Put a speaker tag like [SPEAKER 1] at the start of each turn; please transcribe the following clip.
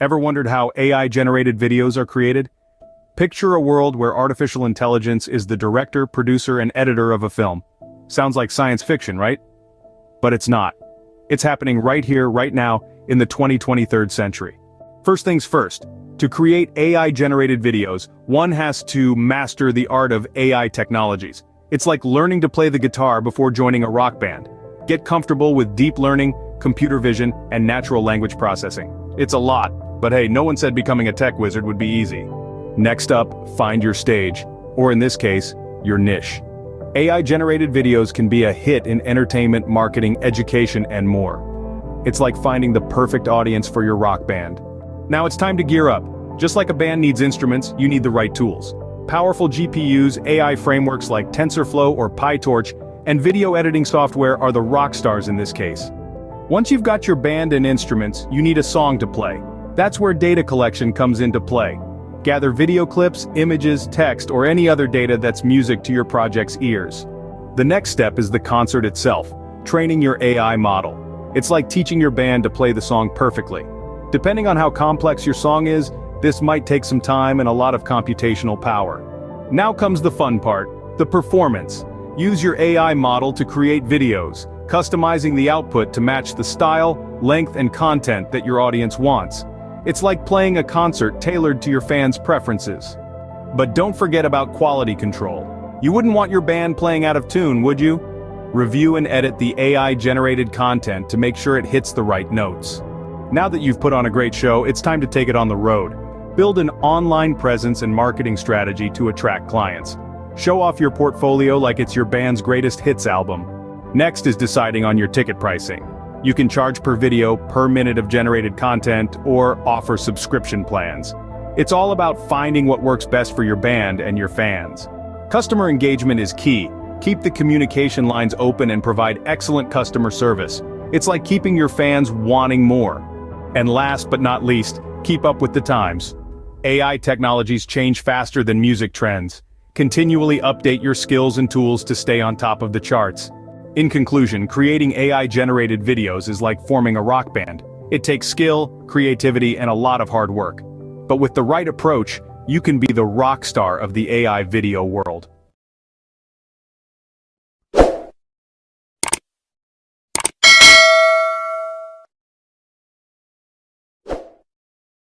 [SPEAKER 1] Ever wondered how AI-generated videos are created? Picture a world where artificial intelligence is the director, producer, and editor of a film. Sounds like science fiction, right? But it's not. It's happening right here, right now, in the 2023rd century. First things first, to create AI-generated videos, one has to master the art of AI technologies. It's like learning to play the guitar before joining a rock band. Get comfortable with deep learning, computer vision, and natural language processing. It's a lot, but hey, no one said becoming a tech wizard would be easy. Next up, find your stage, or in this case, your niche. AI-generated videos can be a hit in entertainment, marketing, education, and more. It's like finding the perfect audience for your rock band. Now it's time to gear up. Just like a band needs instruments, you need the right tools. Powerful GPUs, AI frameworks like TensorFlow or PyTorch, and video editing software are the rock stars in this case. Once you've got your band and instruments, you need a song to play. That's where data collection comes into play. Gather video clips, images, text, or any other data that's music to your project's ears. The next step is the concert itself, training your AI model. It's like teaching your band to play the song perfectly. Depending on how complex your song is, this might take some time and a lot of computational power. Now comes the fun part, the performance. Use your AI model to create videos, customizing the output to match the style, length, and content that your audience wants. It's like playing a concert tailored to your fans' preferences. But don't forget about quality control. You wouldn't want your band playing out of tune, would you? Review and edit the AI-generated content to make sure it hits the right notes. Now that you've put on a great show, it's time to take it on the road. Build an online presence and marketing strategy to attract clients. Show off your portfolio like it's your band's greatest hits album. Next is deciding on your ticket pricing. You can charge per video, per minute of generated content, or offer subscription plans. It's all about finding what works best for your band and your fans. Customer engagement is key. Keep the communication lines open and provide excellent customer service. It's like keeping your fans wanting more. And last but not least, keep up with the times. AI technologies change faster than music trends. Continually update your skills and tools to stay on top of the charts. In conclusion, creating AI-generated videos is like forming a rock band. It takes skill, creativity, and a lot of hard work. But with the right approach, you can be the rock star of the AI video world.